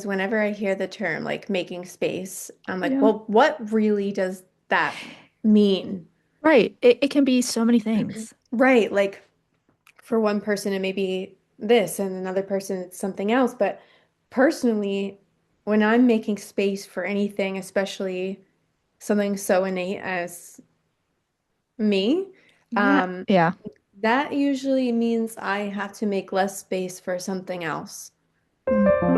Whenever I hear the term like making space, I'm like, Yeah. well, what really does that mean? Right. It can be so many things. Right. Like for one person, it may be this, and another person, it's something else. But personally, when I'm making space for anything, especially something so innate as me, Yeah. um, Yeah. that usually means I have to make less space for something else. Mm.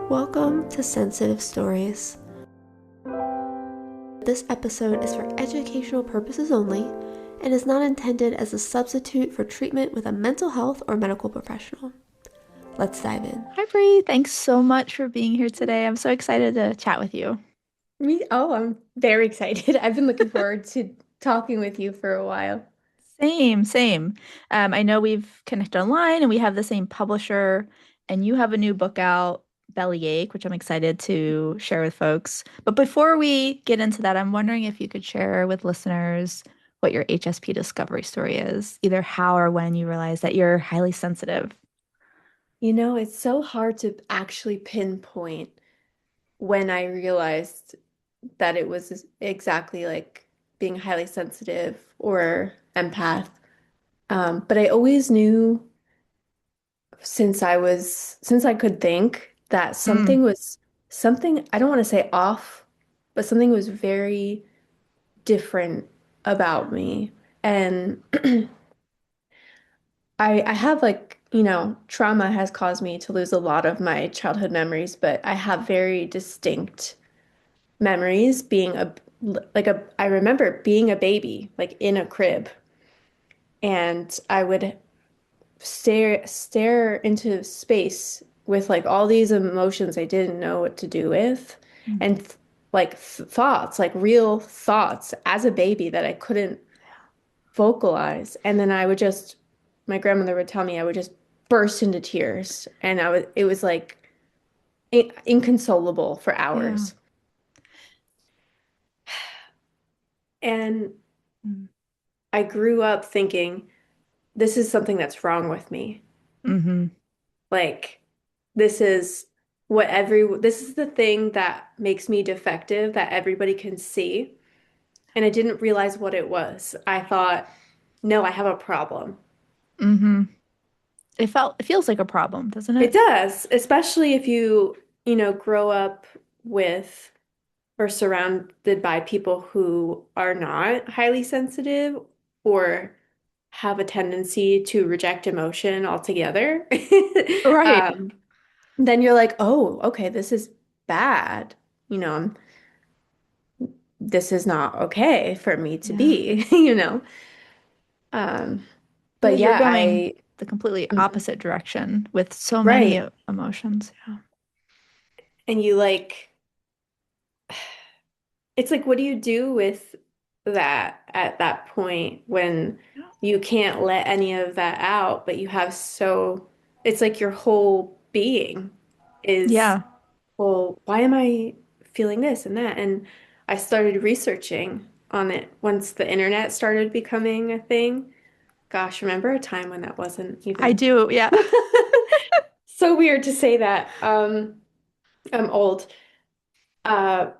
Welcome to Sensitive Stories. This episode is for educational purposes only and is not intended as a substitute for treatment with a mental health or medical professional. Let's dive in. Hi, Bree. Thanks so much for being here today. I'm so excited to chat with you. I'm very excited. I've been looking forward to talking with you for a while. Same, same. I know we've connected online and we have the same publisher, and you have a new book out, Bellyache, which I'm excited to share with folks. But before we get into that, I'm wondering if you could share with listeners what your HSP discovery story is, either how or when you realized that you're highly sensitive. It's so hard to actually pinpoint when I realized that it was exactly like being highly sensitive or empath. But I always knew since I could think that Mm, something, I don't want to say off, but something was very different about me. And I have like, trauma has caused me to lose a lot of my childhood memories, but I have very distinct memories being I remember being a baby, like in a crib, and I would stare into space with like all these emotions I didn't know what to do with, mm. and like thoughts, like real thoughts as a baby that I couldn't vocalize. And then my grandmother would tell me I would just burst into tears, and it was like inconsolable for Yeah. hours. And Mm. I grew up thinking, this is something that's wrong with me. Hmm. Like, this is this is the thing that makes me defective that everybody can see. And I didn't realize what it was. I thought, no, I have a problem. Hmm. It feels like a problem, doesn't It it? does, especially if grow up with or surrounded by people who are not highly sensitive or have a tendency to reject emotion altogether. Right. Um, then you're like, oh, okay, this is bad. You know, this is not okay for me to Yeah. be, Um, Yeah, but you're yeah, going the completely Mhm. opposite direction with so many Right. emotions. Yeah. And it's like, what do you do with that at that point when you can't let any of that out, but it's like your whole being is, Yeah. well, why am I feeling this and that? And I started researching on it once the internet started becoming a thing. Gosh, remember a time when that wasn't I even do. Yeah. so weird to say that. I'm old. Uh,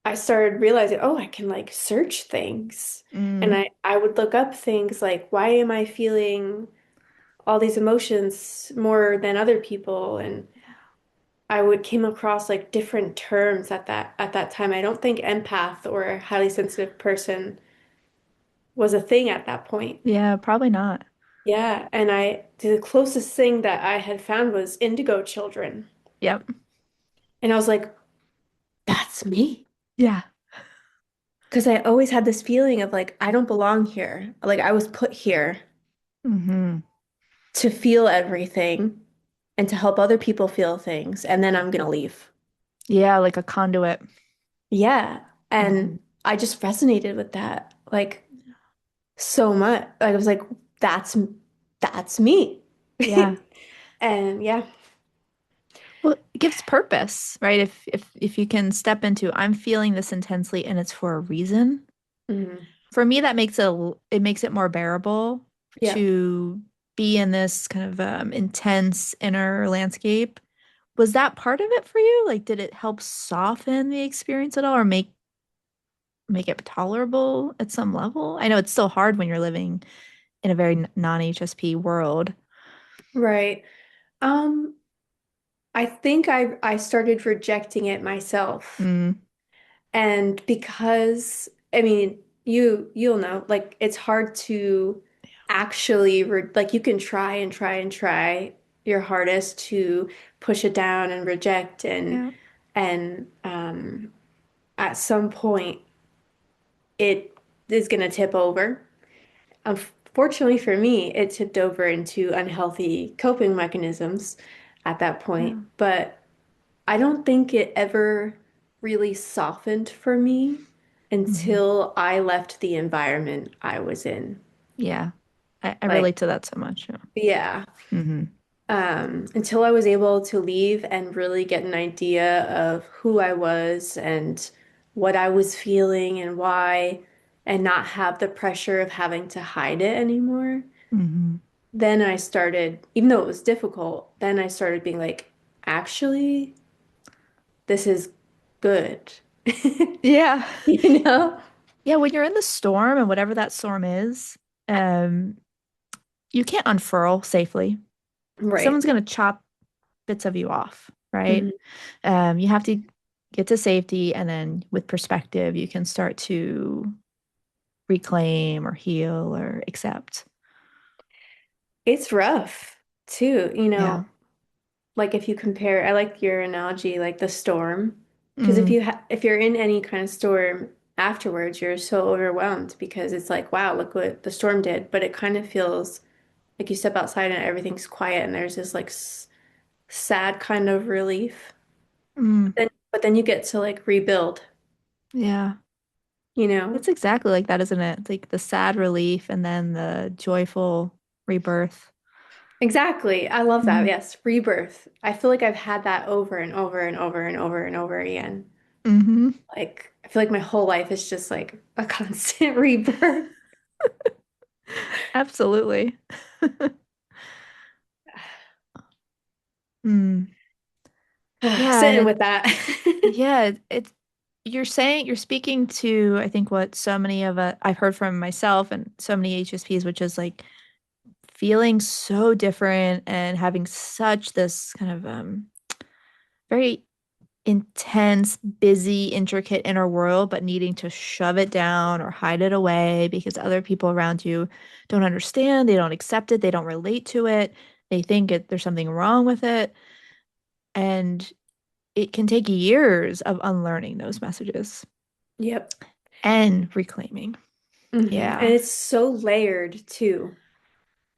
I started realizing, oh, I can like search things. And Mm. I would look up things like, why am I feeling all these emotions more than other people? And I would came across like different terms at that time. I don't think empath or a highly sensitive person was a thing at that point. Yeah, probably not. Yeah, and the closest thing that I had found was indigo children. Yep. And I was like, that's me. Yeah. Because I always had this feeling of like, I don't belong here. Like I was put here Hmm. to feel everything and to help other people feel things, and then I'm gonna leave. Yeah, like a conduit. Yeah. Hmm. And I just resonated with that like so much. Like, I was like, that's that's me. Yeah. And yeah. Well, it gives purpose, right? If you can step into, I'm feeling this intensely and it's for a reason. Mhm. for me, that makes it makes it more bearable Yeah. to be in this kind of intense inner landscape. Was that part of it for you? Like, did it help soften the experience at all, or make it tolerable at some level? I know it's still hard when you're living in a very non-HSP world. Right. Um, I think I started rejecting it myself. Mm, And because I mean, you'll know, like it's hard to actually re like you can try and try and try your hardest to push it down and reject yeah. and at some point it is going to tip over. Unfortunately for me, it tipped over into unhealthy coping mechanisms at that point, Yeah. but I don't think it ever really softened for me Hmm. until I left the environment I was in. Yeah. I Like, relate to that so much. Yeah. yeah, Hmm. until I was able to leave and really get an idea of who I was and what I was feeling and why, and not have the pressure of having to hide it anymore. Hmm. Then I started, even though it was difficult, then I started being like, actually, this is good. Yeah. You know? Yeah, when you're in the storm and whatever that storm is, um, you can't unfurl safely. Right. Someone's going to chop bits of you off, right? Mhm. You have to get to safety, and then with perspective, you can start to reclaim or heal or accept. It's rough too, Yeah. like if you compare, I like your analogy, like the storm, because Mm, if you're in any kind of storm afterwards, you're so overwhelmed because it's like, wow, look what the storm did, but it kind of feels like you step outside and everything's quiet and there's this like s sad kind of relief. mm, But then you get to like rebuild, yeah. you know? It's exactly like that, isn't it? It's like the sad relief and then the joyful rebirth. Exactly. I love that. Mm, Yes, rebirth. I feel like I've had that over and over and over and over and over again. hmm. Like, I feel like my whole life is just like a constant rebirth. Absolutely. Mm. Yeah, and Sitting with that. it's you're speaking to, I think, what so many of I've heard from myself and so many HSPs, which is like feeling so different and having such this kind of very intense, busy, intricate inner world, but needing to shove it down or hide it away because other people around you don't understand, they don't accept it, they don't relate to it, they think there's something wrong with it. And it can take years of unlearning those messages Yep. and reclaiming. And Yeah. it's so layered too. Yeah.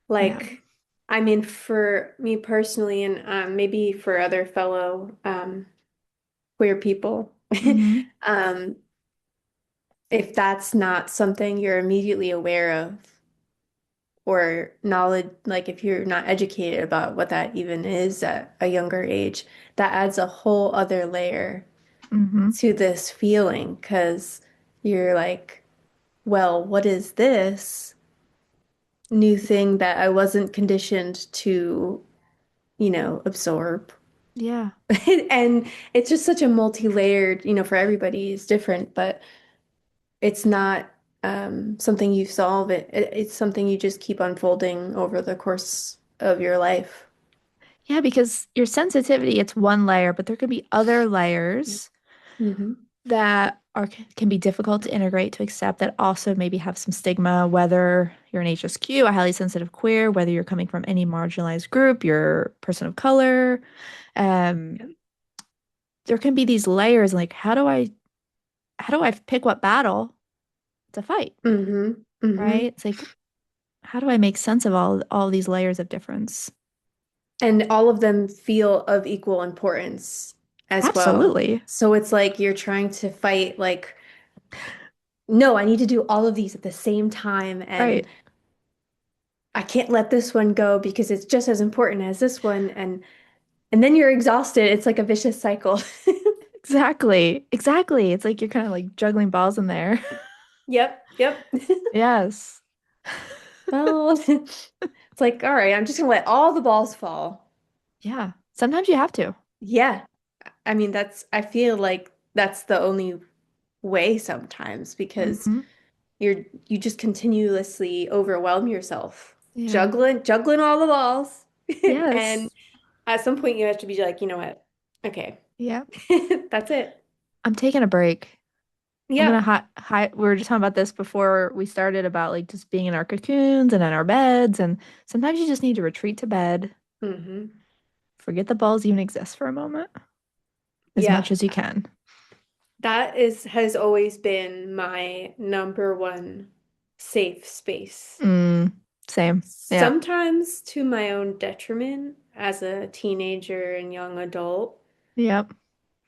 Like, I mean, for me personally, and maybe for other fellow queer people, Hmm. um, if that's not something you're immediately aware of or knowledge, like if you're not educated about what that even is at a younger age, that adds a whole other layer Hmm. to this feeling because you're like, well, what is this new thing that I wasn't conditioned to, absorb? Yeah. And it's just such a multi-layered, for everybody is different, but it's not something you solve. It's something you just keep unfolding over the course of your life. Yeah, because your sensitivity, it's one layer, but there could be other Yeah. layers Hmm. that can be difficult to integrate, to accept, that also maybe have some stigma, whether you're an HSQ, a highly sensitive queer, whether you're coming from any marginalized group, you're a person of color. Um, there can be these layers like how do I pick what battle to fight, Hmm. Hmm. right? It's like how do I make sense of all these layers of difference? And all of them feel of equal importance as well. Absolutely. So it's like you're trying to fight, like, no, I need to do all of these at the same time, and Right. I can't let this one go because it's just as important as this one. And then you're exhausted. It's like a vicious cycle. Exactly. Exactly. It's like you're kind of like juggling balls in there. Yep, yep. Yes. Well, it's like, all right, I'm just gonna let all the balls fall. Yeah. Sometimes you have to. Yeah. I mean, I feel like that's the only way sometimes because Hmm. you just continuously overwhelm yourself, Yeah. juggling all the balls. And Yes. at some point you have to be like, you know what? Okay. Yeah. That's it. I'm taking a break. I'm gonna Yep. we were just talking about this before we started about like just being in our cocoons and in our beds, and sometimes you just need to retreat to bed, Hmm. forget the balls even exist for a moment, as Yeah. much as you can. That is has always been my number one safe space. Mm, same. Yeah. Sometimes to my own detriment as a teenager and young adult. Yep.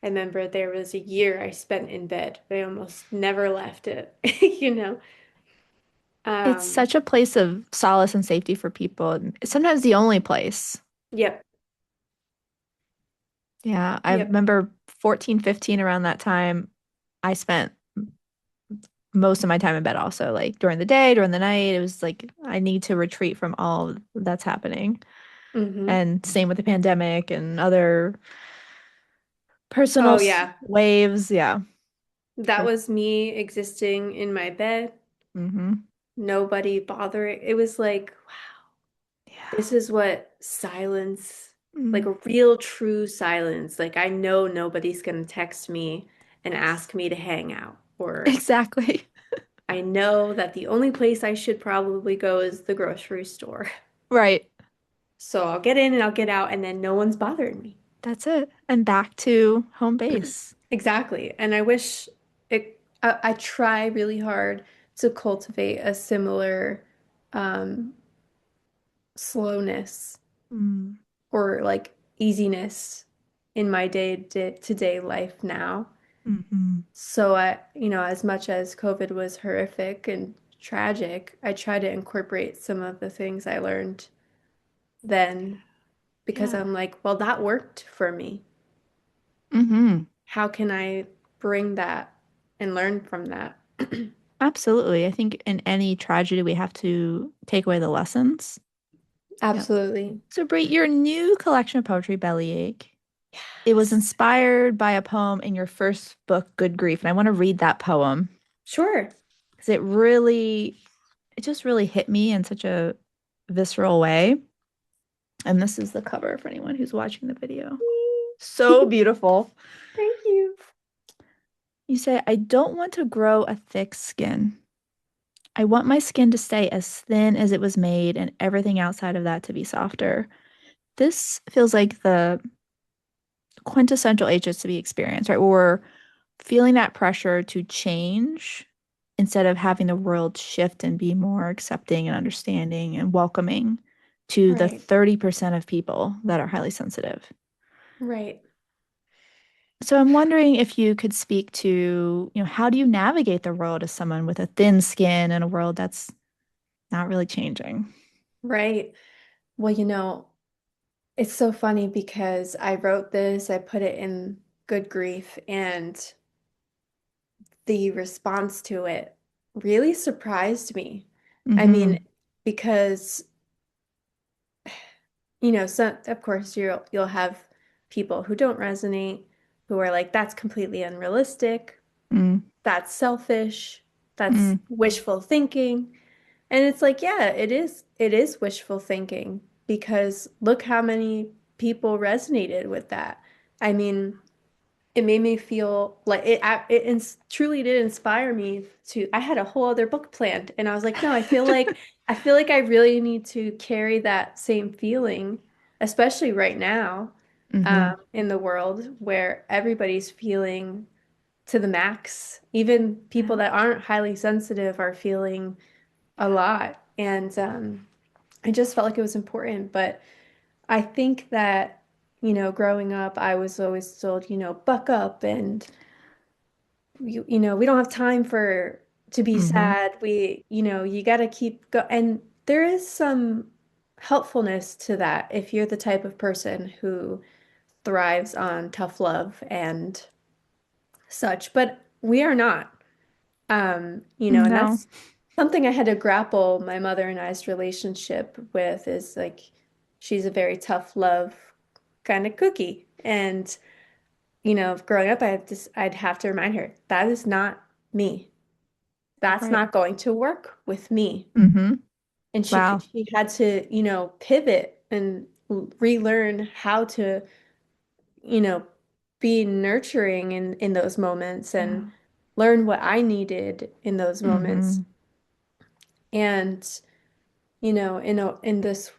I remember there was a year I spent in bed. I almost never left it, you know. It's Um, such a place of solace and safety for people. And it's sometimes the only place. yep, Yeah. I yep. remember 14, 15 around that time, I spent most of my time in bed also, like during the day, during the night. It was like I need to retreat from all that's happening. Hmm. And same with the pandemic and other personal Oh yeah. waves. Yeah. That For, was me existing in my bed, mm-hmm. nobody bothering. It was like, wow, this Yeah. is what silence, like Mm. a real true silence. Like I know nobody's gonna text me and Yes. ask me to hang out, or Exactly. I know that the only place I should probably go is the grocery store. Right. So I'll get in and I'll get out, and then no one's bothering me. That's it. And back to home base. Exactly. And I wish I try really hard to cultivate a similar um, slowness Mm. or like easiness in my day-to-day life now. Hmm. So as much as COVID was horrific and tragic, I try to incorporate some of the things I learned then because Yeah. I'm like, well, that worked for me. Hmm. How can I bring that and learn from that? Absolutely. I think in any tragedy, we have to take away the lessons. Yep. Absolutely. So, Brie, your new collection of poetry, Bellyache, it was Yes. inspired by a poem in your first book, Good Grief. And I want to read that poem Sure. because it just really hit me in such a visceral way. And this is the cover for anyone who's watching the video. So beautiful. Thank you. You say, I don't want to grow a thick skin. I want my skin to stay as thin as it was made and everything outside of that to be softer. This feels like the quintessential HSP experience, right? Where we're feeling that pressure to change instead of having the world shift and be more accepting and understanding and welcoming to the Right. 30% of people that are highly sensitive. Right. So I'm wondering if you could speak to, how do you navigate the world as someone with a thin skin in a world that's not really changing? Right. Well, it's so funny because I wrote this, I put it in Good Grief, and the response to it really surprised me. I mean, Mm-hmm. because so of course you'll have people who don't resonate, who are like, that's completely unrealistic, that's selfish, that's Mm-hmm. wishful thinking. And it's like, yeah, it is wishful thinking because look how many people resonated with that. I mean, it made me feel like truly did inspire me to. I had a whole other book planned, and I was like, no, I feel like I really need to carry that same feeling, especially right now, Mm-hmm. in the world where everybody's feeling to the max. Even people Yeah. that aren't highly sensitive are feeling a lot, and I just felt like it was important. But I think that, growing up, I was always told, buck up and we don't have time to be Mm-hmm. sad. You got to keep go. And there is some helpfulness to that if you're the type of person who thrives on tough love and such. But we are not. And No. that's something I had to grapple my mother and I's relationship with is like she's a very tough love kind of cookie. And, growing up, I'd have to remind her that is not me. That's Right. not going to work with me. Mm-hmm. And Wow. she had to, pivot and relearn how to, you know, be nurturing in those moments and Yeah. learn what I needed in those moments. Mm-hmm. And, in this,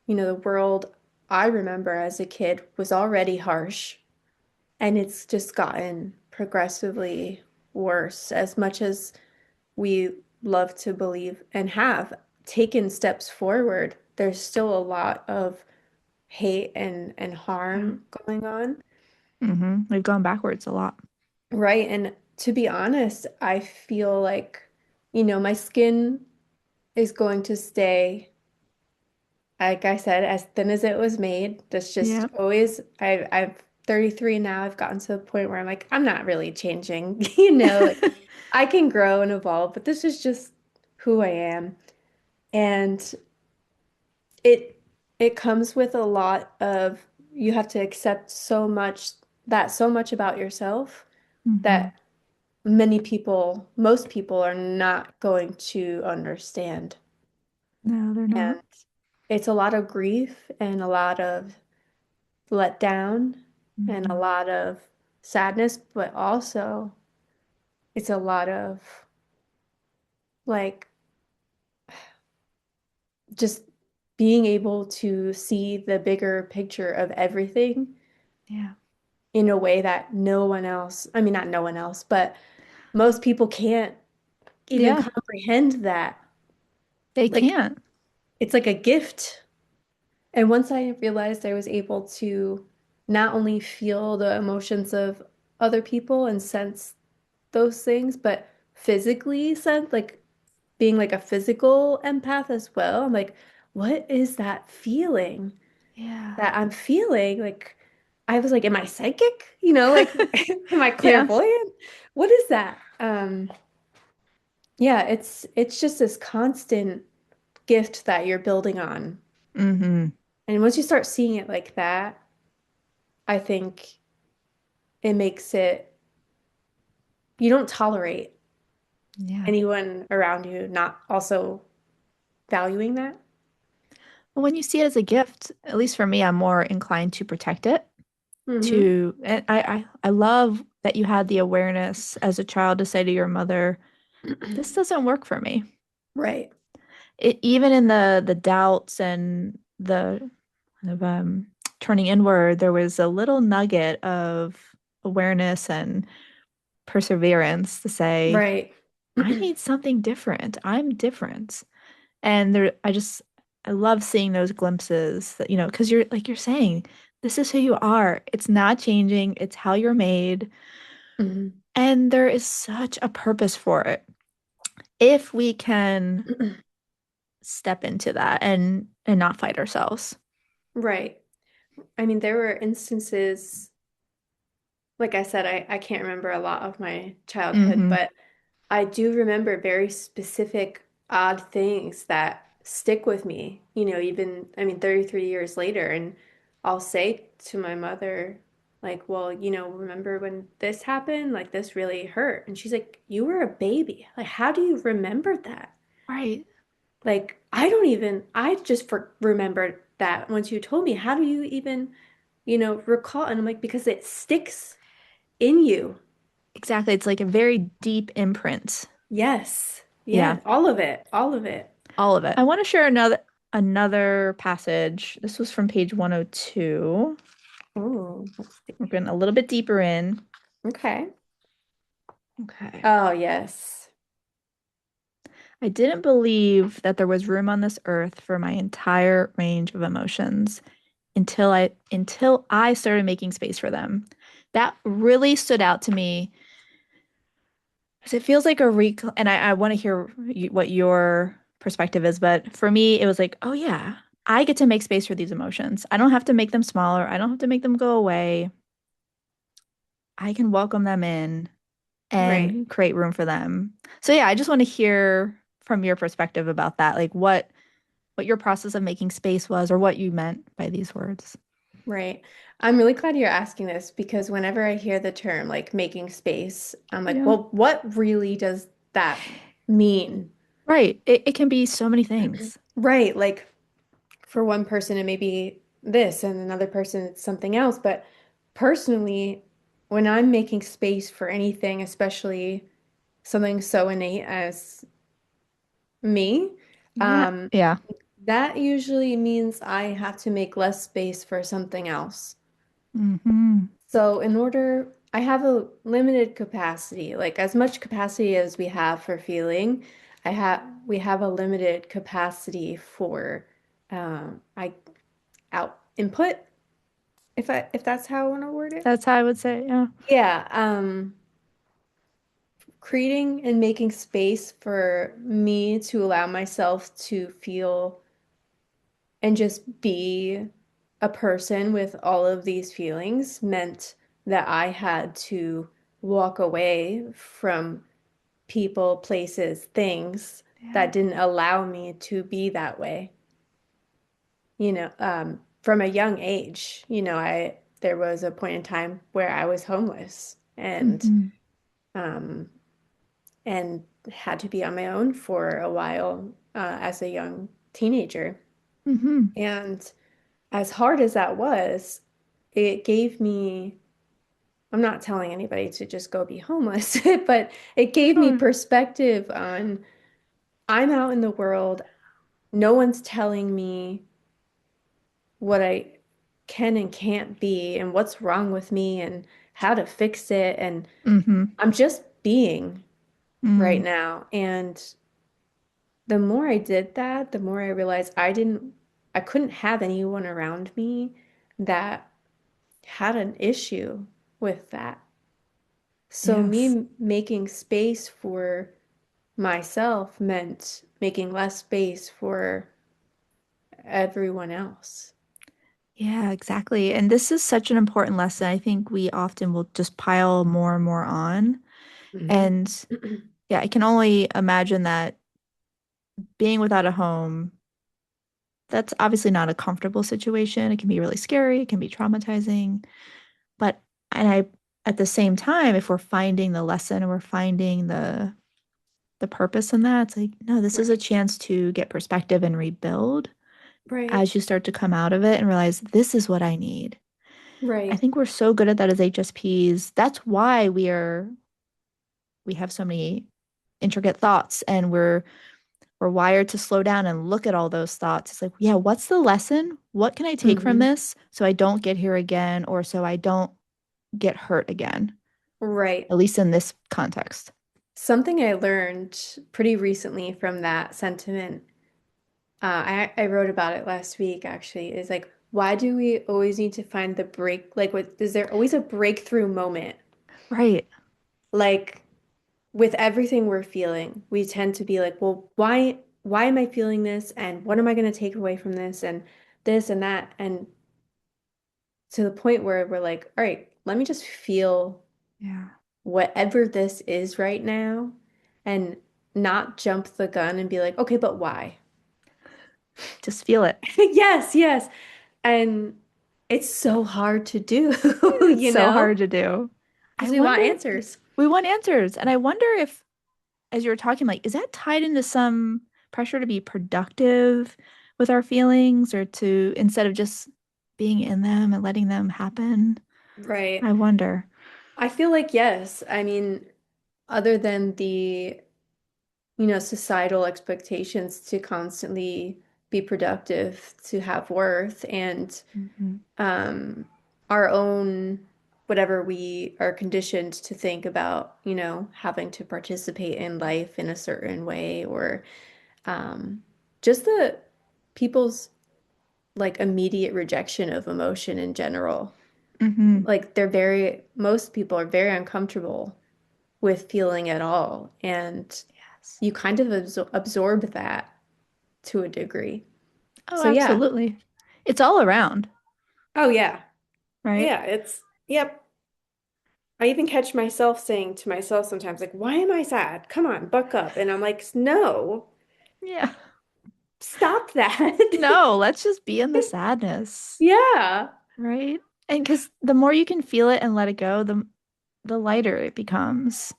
the world I remember as a kid was already harsh, and it's just gotten progressively worse as much as we love to believe and have taken steps forward. There's still a lot of hate and Yeah. harm going on. Mm-hmm. We've gone backwards a lot. Right. And to be honest, I feel like, my skin is going to stay, like I said, as thin as it was made. That's just Yeah. always, I'm 33 now. I've gotten to the point where I'm like, I'm not really changing, like I can grow and evolve, but this is just who I am. And it it comes with a lot of you have to accept so much about yourself Mm-hmm. that most people are not going to understand. No, they're not. And it's a lot of grief and a lot of let down and a Mm-hmm. lot of sadness, but also it's a lot of like just being able to see the bigger picture of everything Yeah. in a way that no one else, I mean, not no one else, but most people can't even Yeah. comprehend that. They Like, can't. it's like a gift. And once I realized I was able to not only feel the emotions of other people and sense those things, but physically sense, like being like a physical empath as well. I'm like, what is that feeling Yeah. that I'm feeling? Like, I was like, am I psychic? Like, am I Yeah. clairvoyant? What is that? Yeah, it's just this constant gift that you're building on. Mm-hmm. And once you start seeing it like that, I think it makes it, you don't tolerate Yeah. anyone around you not also valuing that. Well, when you see it as a gift, at least for me, I'm more inclined to protect it. Hmm. And I love that you had the awareness as a child to say to your mother, this doesn't work for me. Right. Even in the doubts and the kind of turning inward, there was a little nugget of awareness and perseverance to say, Right. I need something different. I'm different. And I love seeing those glimpses that, because you're like you're saying, this is who you are. It's not changing. It's how you're made. Mhm. And there is such a purpose for it. If we can step into that and not fight ourselves. Right. I mean, there were instances, like I said, I can't remember a lot of my childhood, Hmm. but I do remember very specific odd things that stick with me, even, I mean, 33 years later. And I'll say to my mother, like, well, remember when this happened? Like, this really hurt. And she's like, you were a baby. Like, how do you remember that? Right. Like, I just remembered that once you told me. How do you even, recall? And I'm like, because it sticks in you. Exactly. It's like a very deep imprint. Yes. Yeah, Yeah. All of it. All of it. all of it. I want to share another passage. This was from page 102. Oh, let's We're see. going a little bit deeper in. Okay. Okay. Oh, yes. I didn't believe that there was room on this earth for my entire range of emotions until I started making space for them. That really stood out to me because it feels like a and I want to hear what your perspective is, but for me, it was like, oh yeah, I get to make space for these emotions. I don't have to make them smaller. I don't have to make them go away. I can welcome them in Right. and create room for them. So yeah, I just want to hear from your perspective about that, like what your process of making space was or what you meant by these words. Right. I'm really glad you're asking this because whenever I hear the term like making space, I'm like, Yeah. well, what really does that mean? Right. It can be so many things. Right. Like for one person, it may be this, and another person, it's something else. But personally, when I'm making space for anything, especially something so innate as me, Yeah. um, Yeah. that usually means I have to make less space for something else. Hmm. So in order, I have a limited capacity, like as much capacity as we have for feeling, we have a limited capacity for I out input, if that's how I want to word it. That's how I would say, yeah. Yeah, creating and making space for me to allow myself to feel and just be a person with all of these feelings meant that I had to walk away from people, places, things Yeah. that didn't allow me to be that way. From a young age, there was a point in time where I was homeless Hmm. um, and had to be on my own for a while as a young teenager. Hmm. And as hard as that was, it gave me, I'm not telling anybody to just go be homeless, but it gave me Sure. perspective on I'm out in the world. No one's telling me what I can and can't be and what's wrong with me and how to fix it. And Hmm. I'm just being right Mm. now. And the more I did that, the more I realized I couldn't have anyone around me that had an issue with that. So Yes. me making space for myself meant making less space for everyone else. Yeah, exactly. And this is such an important lesson. I think we often will just pile more and more on. Hmm. And yeah, I can only imagine that being without a home, that's obviously not a comfortable situation. It can be really scary, it can be traumatizing. But, and I, at the same time, if we're finding the lesson and we're finding the purpose in that, it's like, no, this is a Right. chance to get perspective and rebuild Right. as you start to come out of it and realize this is what I need. I Right. think we're so good at that as HSPs. That's why we have so many intricate thoughts and we're wired to slow down and look at all those thoughts. It's like, yeah, what's the lesson? What can I take from Hmm. this so I don't get here again or so I don't get hurt again, Right. at least in this context. Something I learned pretty recently from that sentiment, I wrote about it last week actually, is like, why do we always need to find the break? Like, is there always a breakthrough moment? Right. Like, with everything we're feeling, we tend to be like, well, why am I feeling this? And what am I going to take away from this? And this and that. And to the point where we're like, all right, let me just feel Yeah. whatever this is right now and not jump the gun and be like, okay, but why? Just feel it. Yes, yes. And it's so hard to do, It's you so know, hard to do. I because we want wonder, answers. we want answers. And I wonder if, as you were talking, like, is that tied into some pressure to be productive with our feelings or to instead of just being in them and letting them happen? Right. I wonder. I feel like yes. I mean, other than the societal expectations to constantly be productive, to have worth, and Hmm. um, our own whatever we are conditioned to think about, having to participate in life in a certain way, or um, just the people's like immediate rejection of emotion in general. Hmm. Like most people are very uncomfortable with feeling at all, and Yes. you kind of absorb that to a degree. Oh, So yeah. absolutely. It's all around, Oh yeah. right? Yeah, it's yep. I even catch myself saying to myself sometimes, like, why am I sad? Come on, buck up. And I'm like, no, Yeah. stop that. No, let's just be in the sadness, Yeah. right? And because the more you can feel it and let it go, the lighter it becomes.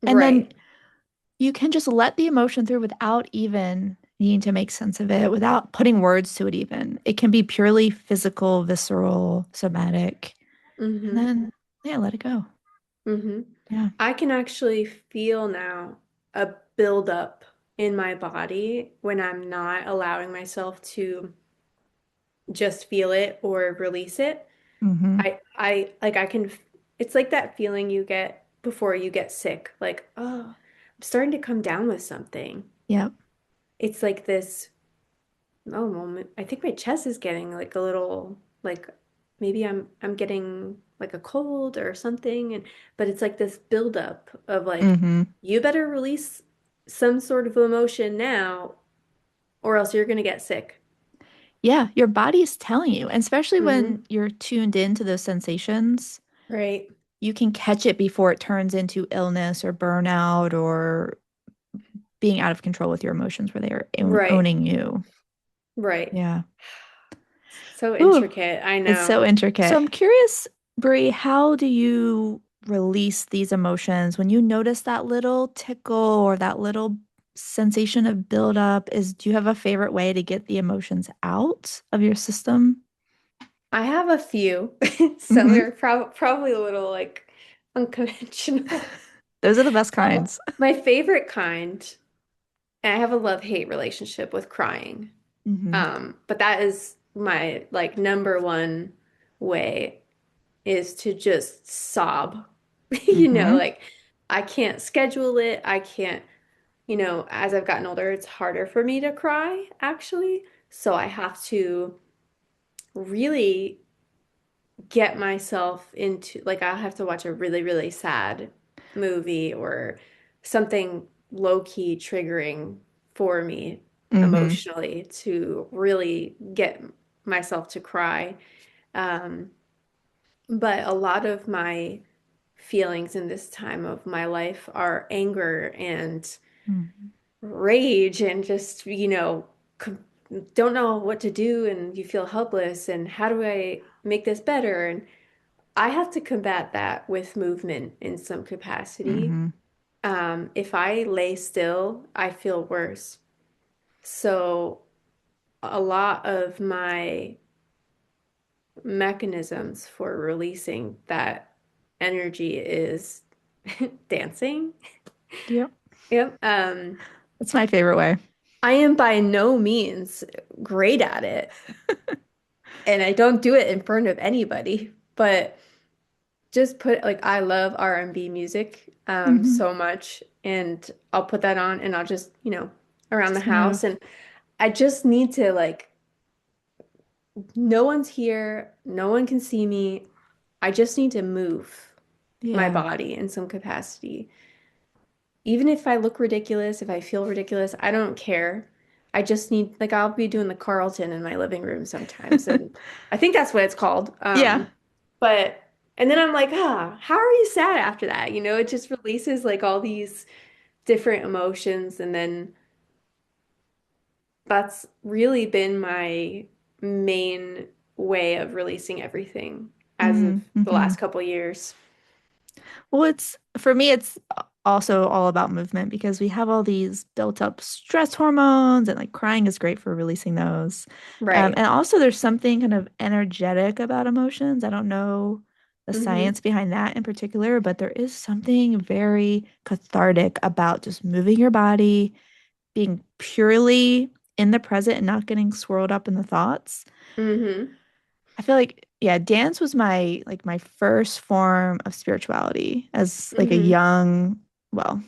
And then Right. you can just let the emotion through without even needing to make sense of it, without putting words to it even. It can be purely physical, visceral, somatic. And Mm-hmm. then, yeah, let it go. Mm-hmm. Yeah. I can actually feel now a buildup in my body when I'm not allowing myself to just feel it or release it. Mm-hmm. I like I can it's like that feeling you get before you get sick. Like, oh, I'm starting to come down with something. Yep. It's like this, oh moment. I think my chest is getting like a little like maybe I'm getting like a cold or something and but it's like this buildup of like Mm-hmm. you better release some sort of emotion now or else you're gonna get sick. Yeah, your body is telling you, and especially when Mm-hmm. you're tuned into those sensations, Right. you can catch it before it turns into illness or burnout or being out of control with your emotions where they are Right. owning you. Right. Yeah. So Ooh, intricate. I it's so know. intricate. So I'm curious, Brie, how do you release these emotions when you notice that little tickle or that little sensation of buildup? Do you have a favorite way to get the emotions out of your system? I have a few. Some Hmm. are probably a little like unconventional. Those are the best kinds. My favorite kind, and I have a love-hate relationship with crying. Hmm. But that is my like number one way is to just sob. Hmm. Like I can't schedule it. I can't, as I've gotten older, it's harder for me to cry actually. So I have to really get myself into like I'll have to watch a really, really sad movie or something low-key triggering for me Hmm. emotionally to really get myself to cry. Um, but a lot of my feelings in this time of my life are anger and Hmm. rage and just, don't know what to do and you feel helpless and how do I make this better? And I have to combat that with movement in some capacity. Hmm. If I lay still, I feel worse. So a lot of my mechanisms for releasing that energy is dancing. Yep. Yep. That's my favorite way. I am by no means great at it, and I don't do it in front of anybody, but just put like I love R&B music Hmm. so much and I'll put that on and I'll just, around the Just house move. and I just need to like no one's here, no one can see me. I just need to move my Yeah. body in some capacity. Even if I look ridiculous, if I feel ridiculous, I don't care. I just need like I'll be doing the Carlton in my living room sometimes and I think that's what it's called. Yeah. But and then I'm like, how are you sad after that? It just releases like all these different emotions, and then that's really been my main way of releasing everything as of the Mm-hmm. last couple years. Well, it's for me, it's also all about movement because we have all these built up stress hormones, and like crying is great for releasing those. Right. And also, there's something kind of energetic about emotions. I don't know the Mm-hmm. science behind that in particular, but there is something very cathartic about just moving your body, being purely in the present and not getting swirled up in the thoughts. Mm-hmm. I feel like, yeah, dance was my first form of spirituality as like a Mm-hmm. young, well,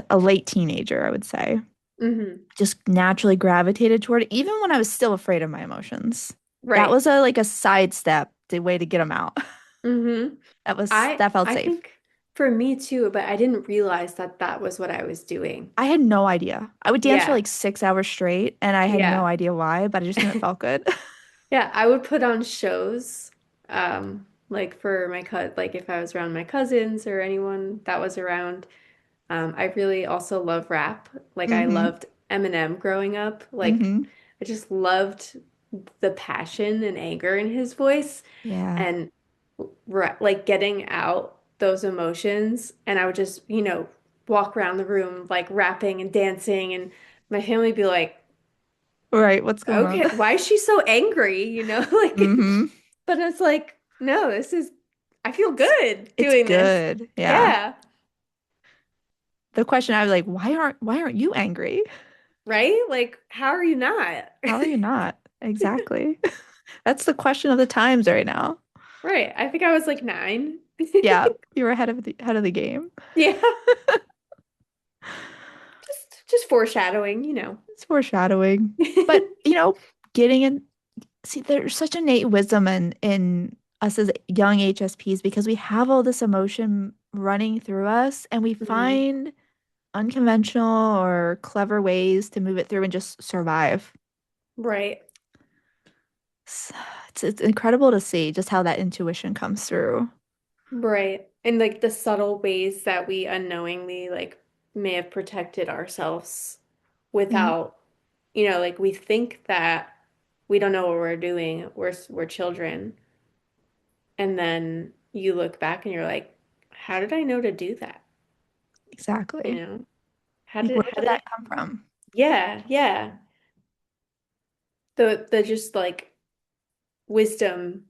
a late teenager, I would say. Mm-hmm. Just naturally gravitated toward it, even when I was still afraid of my emotions. That Right. was a like a sidestep, the way to get them out. Mm-hmm. I That felt I safe. think for me too, but I didn't realize that that was what I was doing. I had no idea. I would dance for Yeah. like 6 hours straight, and I had no Yeah. idea why, but I just knew it felt good. Yeah, I would put on shows. Um, like for like if I was around my cousins or anyone that was around. I really also love rap. Like I Mm-hmm. loved Eminem growing up. Like Mm-hmm. I just loved the passion and anger in his voice Yeah. and like getting out those emotions. And I would just, walk around the room like rapping and dancing and my family would be like, Right. What's going on? okay, why is she so angry? Like, Mm-hmm. but it's like, no, I feel It's, good it's doing this. good. Yeah. Yeah, The question I was like, why aren't you angry? right? Like, how are you not? How are you not? Exactly. That's the question of the times right now. Right. I think I was like 9. Yeah, you were ahead of the game. Yeah, just foreshadowing. It's foreshadowing. But, getting in, see, there's such innate wisdom in us as young HSPs because we have all this emotion running through us and we Mhm. find unconventional or clever ways to move it through and just survive. Right. It's, it's incredible to see just how that intuition comes through. Right. And like the subtle ways that we unknowingly like may have protected ourselves Yeah, without, like we think that we don't know what we're doing. We're children. And then you look back and you're like, how did I know to do that? You exactly. know? How Like, did where how did did that come from? Yeah, yeah. The just like wisdom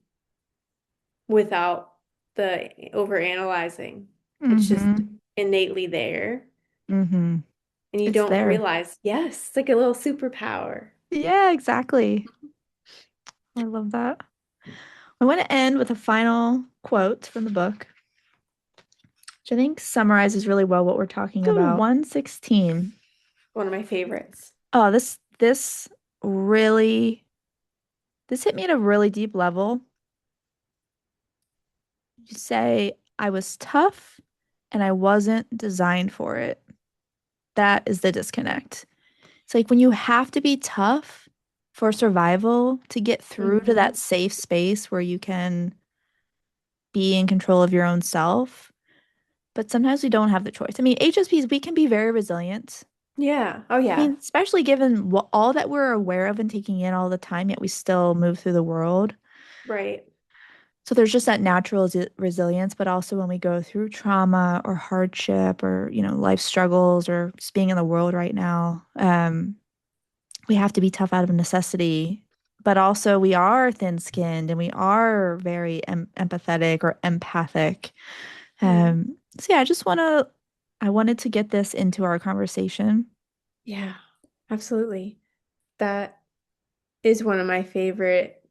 without the overanalyzing. It's just Mm-hmm. innately there. Mm-hmm. And you It's don't there. realize, yes, it's like a little superpower. Yeah, exactly. I love that. I want to end with a final quote from the book, which I think summarizes really well what we're talking about. 116. One of my favorites. Oh, this really this hit me at a really deep level. You say I was tough and I wasn't designed for it. That is the disconnect. It's like when you have to be tough for survival to get through to Hmm. that safe space where you can be in control of your own self. But sometimes we don't have the choice. I mean, HSPs, we can be very resilient. Yeah. Oh, I yeah. mean, especially given all that we're aware of and taking in all the time, yet we still move through the world. Right. So there's just that natural resilience, but also when we go through trauma or hardship or, life struggles or just being in the world right now, we have to be tough out of necessity. But also we are thin-skinned and we are very empathetic or empathic. Mm. So yeah, I wanted to get this into our conversation. Yeah. Absolutely. That is one of my favorite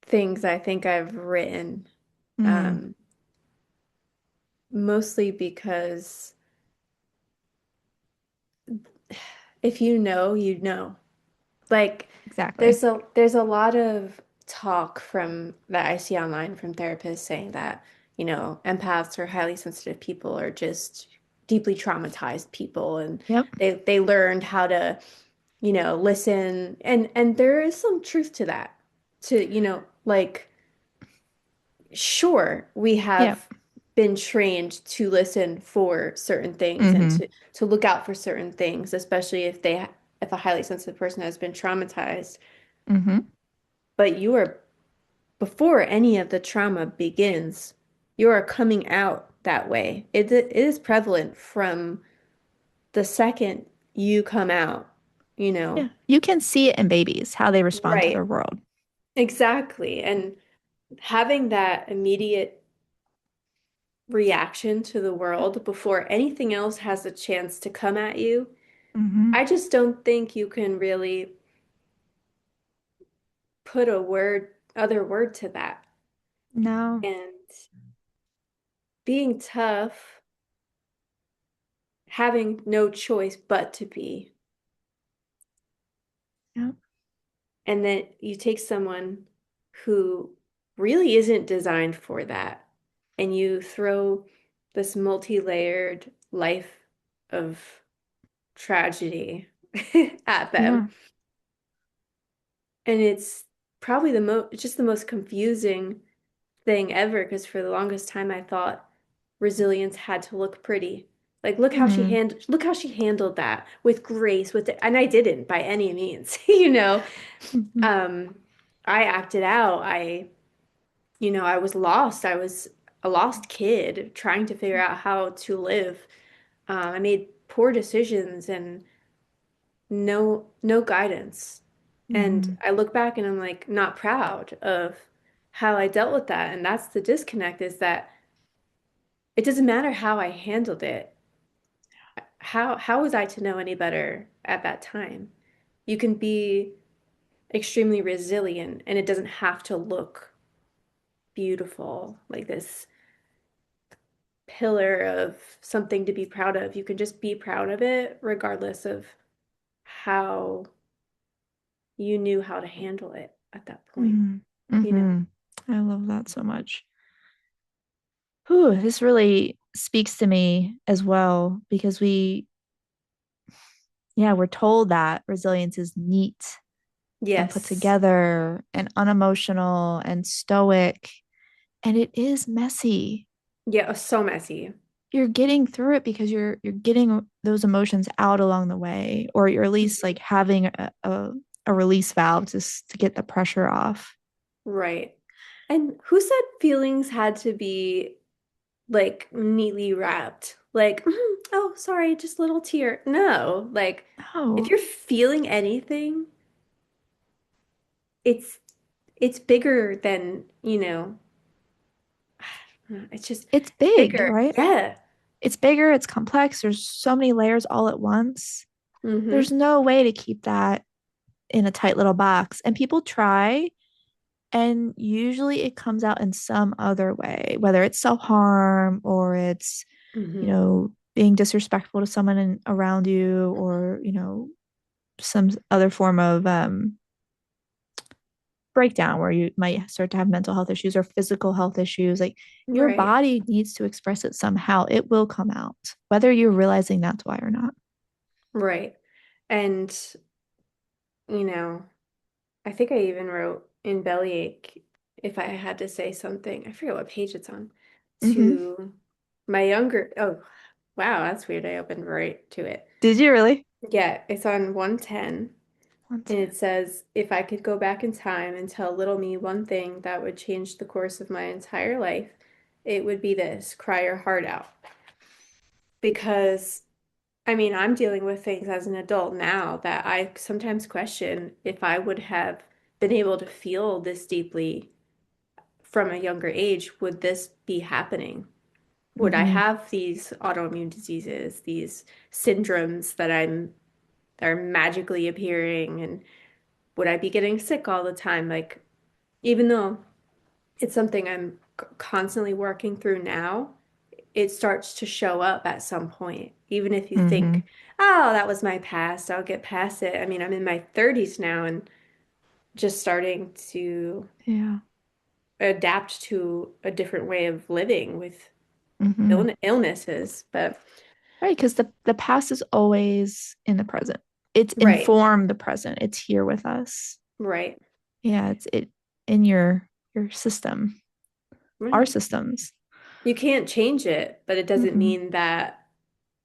things I think I've written. Mm, Um, Mostly because if you know, you know. Like exactly. there's a lot of talk from that I see online from therapists saying that, empaths or highly sensitive people are just deeply traumatized people and Yep. they learned how to, listen and there is some truth to that. To, like sure, we Yep. have been trained to listen for certain things and Mm-hmm. to look out for certain things, especially if a highly sensitive person has been traumatized. Mm-hmm. But before any of the trauma begins, you are coming out that way. It is prevalent from the second you come out, you know. Yeah. You can see it in babies, how they respond to their Right. world. Exactly. And having that immediate reaction to the world before anything else has a chance to come at you, Mm-hmm. I just don't think you can really put other word to that. No. And being tough, having no choice but to be. Yep. And then you take someone who really isn't designed for that, and you throw this multi-layered life of tragedy at them. Yeah. And it's probably it's just the most confusing thing ever because for the longest time I thought resilience had to look pretty. Like look how she handled that with grace with it. And I didn't by any means, you know. Mhm. Um I acted out. I was lost. I was a lost kid trying to figure out how to live. I made poor decisions and no guidance. And Mhm. I look back and I'm like not proud of how I dealt with that. And that's the disconnect is that it doesn't matter how I handled it. How was I to know any better at that time? You can be extremely resilient and it doesn't have to look beautiful like this pillar of something to be proud of. You can just be proud of it regardless of how you knew how to handle it at that point, Mhm. you know? Mhm. I love that so much. Whew, this really speaks to me as well because we're told that resilience is neat and put Yes. together and unemotional and stoic, and it is messy. Yeah, it was so messy. You're getting through it because you're getting those emotions out along the way, or you're at least Mhm. like having a release valve to get the pressure off. Right. And who said feelings had to be like neatly wrapped? Like, oh, sorry, just a little tear. No, like if Oh, you're feeling anything, it's it's bigger than, it's just it's big, bigger. right? Yeah. It's bigger, it's complex. There's so many layers all at once. There's Mm-hmm. no way to keep that in a tight little box. And people try, and usually it comes out in some other way, whether it's self-harm or it's, Mm-hmm. being disrespectful to someone around you, or, some other form of breakdown where you might start to have mental health issues or physical health issues. Like your Right. body needs to express it somehow. It will come out, whether you're realizing that's why or not. Right. And, you know, I think I even wrote in Bellyache, if I had to say something, I forget what page it's on, Mm-hmm. to my younger, oh, wow, that's weird. I opened right to it. Did you really? Yeah, it's on 110, One, and ten. it says, if I could go back in time and tell little me one thing that would change the course of my entire life, it would be this, cry your heart out. Because I mean, I'm dealing with things as an adult now that I sometimes question if I would have been able to feel this deeply from a younger age, would this be happening? Would I Mm-hmm. have these autoimmune diseases, these syndromes that are magically appearing, and would I be getting sick all the time? Like, even though it's something I'm constantly working through now, it starts to show up at some point. Even if you Mm-hmm. think, oh, that was my past, I'll get past it. I mean, I'm in my 30s now and just starting to Yeah. adapt to a different way of living with Mm-hmm. illnesses. But Right, because the past is always in the present. It's right, informed the present. It's here with us. right, Yeah, it's it in your system, our right. systems. You can't change it, but it doesn't Mm-hmm. mean that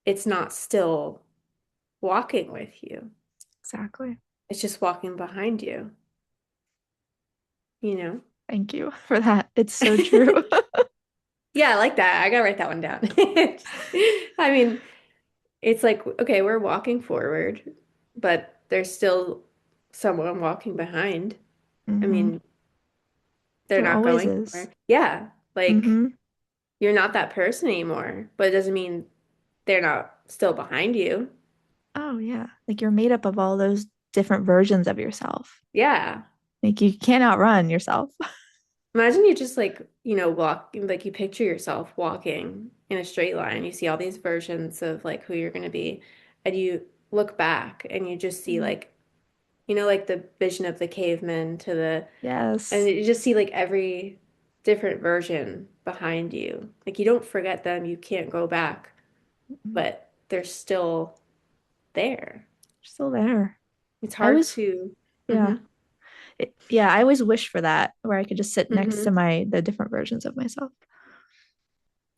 it's not still walking with you. Exactly. It's just walking behind you, you know? Thank you for that. It's so true. Yeah, I like that. I gotta write that one down. I mean, it's like, okay, we're walking forward, but there's still someone walking behind. I Mm-hmm. mean, they're There not always going is. anywhere. Yeah, like Mm-hmm. you're not that person anymore, but it doesn't mean they're not still behind you. Oh yeah. Like you're made up of all those different versions of yourself. Yeah. Like you can't outrun yourself. Imagine you just like, walk, like you picture yourself walking in a straight line. You see all these versions of like who you're going to be, and you look back and you just see Mm. like, like the vision of the caveman to the and Yes. you just see like every different version behind you. Like you don't forget them, you can't go back, Mm. but they're still there. Still there. It's I hard was, to. yeah. Mhm. Yeah, I always wish for that where I could just sit next to Hmm. the different versions of myself.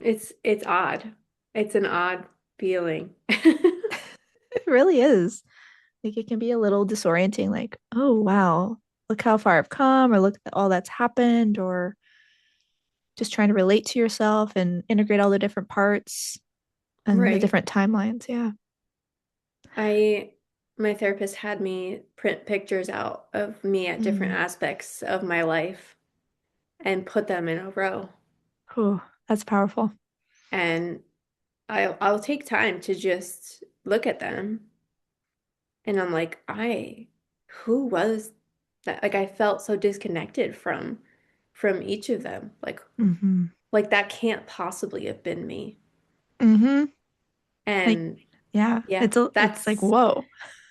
It's odd. It's an odd feeling. It really is. Like it can be a little disorienting, like, oh wow, look how far I've come, or look at all that's happened, or just trying to relate to yourself and integrate all the different parts and the Right. different timelines. Yeah. I my therapist had me print pictures out of me at different Mm. aspects of my life and put them in a row. Oh, that's powerful. And I'll take time to just look at them. And I'm like, who was that? Like I felt so disconnected from each of them. Mm-hmm. Like that can't possibly have been me. Mm-hmm. Like, And yeah, yeah, it's like, whoa,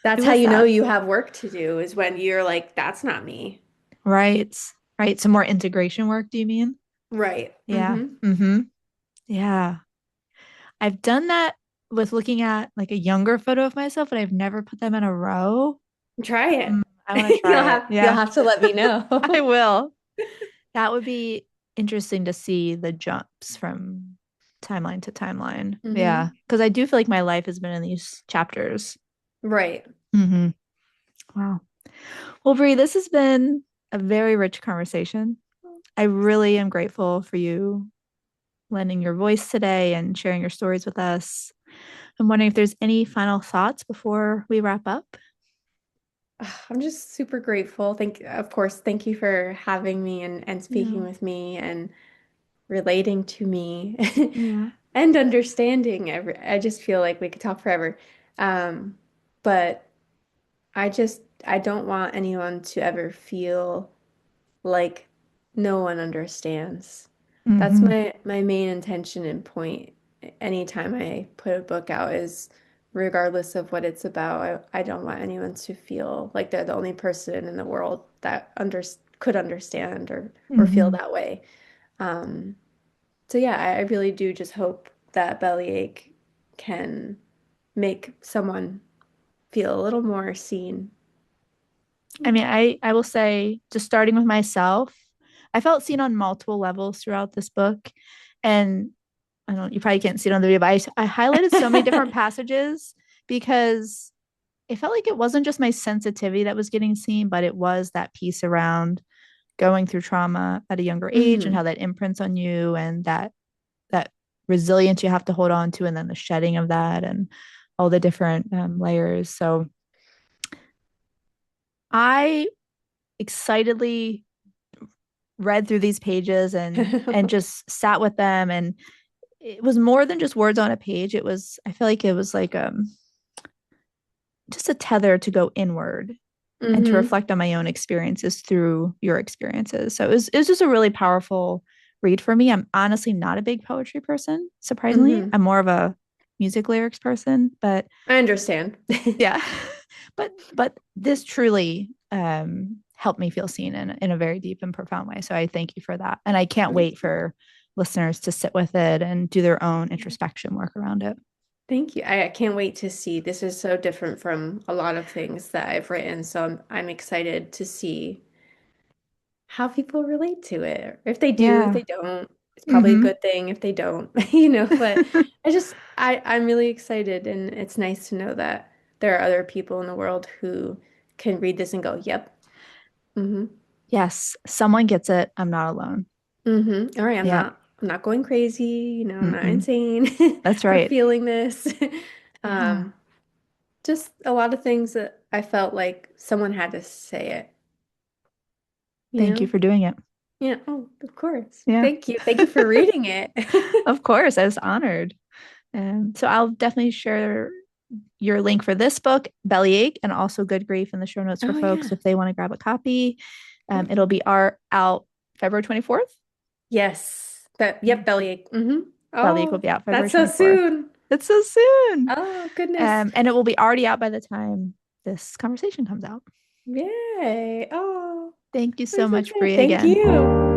that's who how is you know that? you have work to do is when you're like, that's not me. Right. Right. Some more integration work, do you mean? Right. Yeah. Mm-hmm. Mm-hmm. Yeah. I've done that with looking at like a younger photo of myself, but I've never put them in a row. Try Mm, it. I want to try it. You'll Yeah, have to let me I know. will. That would be interesting to see the jumps from timeline to timeline. Yeah, Hmm. because I do feel like my life has been in these chapters. Right. Hmm. Wow. Well, Bree, this has been a very rich conversation. I really am grateful for you lending your voice today and sharing your stories with us. I'm wondering if there's any final thoughts before we wrap up. I'm just super grateful. Of course, thank you for having me and speaking Yeah. with me and relating to me Yeah. and understanding I just feel like we could talk forever. Um, but I don't want anyone to ever feel like no one understands. That's Hmm. my main intention and point anytime I put a book out is regardless of what it's about, I don't want anyone to feel like they're the only person in the world that could understand or feel Hmm. that way. Um, so yeah, I really do just hope that Bellyache can make someone feel a little more seen. I mean, I will say, just starting with myself, I felt seen on multiple levels throughout this book. And I don't, you probably can't see it on the video, but I highlighted so many different passages because it felt like it wasn't just my sensitivity that was getting seen, but it was that piece around going through trauma at a younger age and Hmm. how that imprints on you and that resilience you have to hold on to, and then the shedding of that and all the different layers. So I excitedly read through these pages and just sat with them, and it was more than just words on a page. It was, I feel like it was like just a tether to go inward and to Hmm. reflect on my own experiences through your experiences. So it was just a really powerful read for me. I'm honestly not a big poetry person, surprisingly. Hmm. I'm more of a music lyrics person, but I understand. yeah. But this truly helped me feel seen in a very deep and profound way. So I thank you for that. And I can't wait for listeners to sit with it and do their own introspection work around it. Thank you. I can't wait to see. This is so different from a lot of things that I've written, so I'm excited to see how people relate to it. If they do, if Yeah. they don't, it's probably a Mm-hmm. good thing if they don't, but I'm really excited and it's nice to know that there are other people in the world who can read this and go, "Yep. Mm-hmm. Yes, someone gets it. I'm not alone. Mm-hmm. All right, Yeah. I'm not going crazy, I'm not Mm-mm. insane That's for right. feeling this." Yeah. Um, just a lot of things that I felt like someone had to say it, you Thank you know? for doing it. Yeah, oh, of course. Yeah. Thank you. Thank you for reading it. Of course, I was honored. So I'll definitely share your link for this book, Bellyache, and also Good Grief in the show notes for Oh folks yeah. if they want to grab a copy. It'll Perfect. be out February 24th. Yes. Yep, bellyache. Mm-hmm. Bellyache will Oh, be out February that's so 24th. soon. It's so soon. Oh, goodness. And it will be already out by the time this conversation comes out. Yay. Oh, Thank you I'm so so much, excited. Brie, Thank again. you.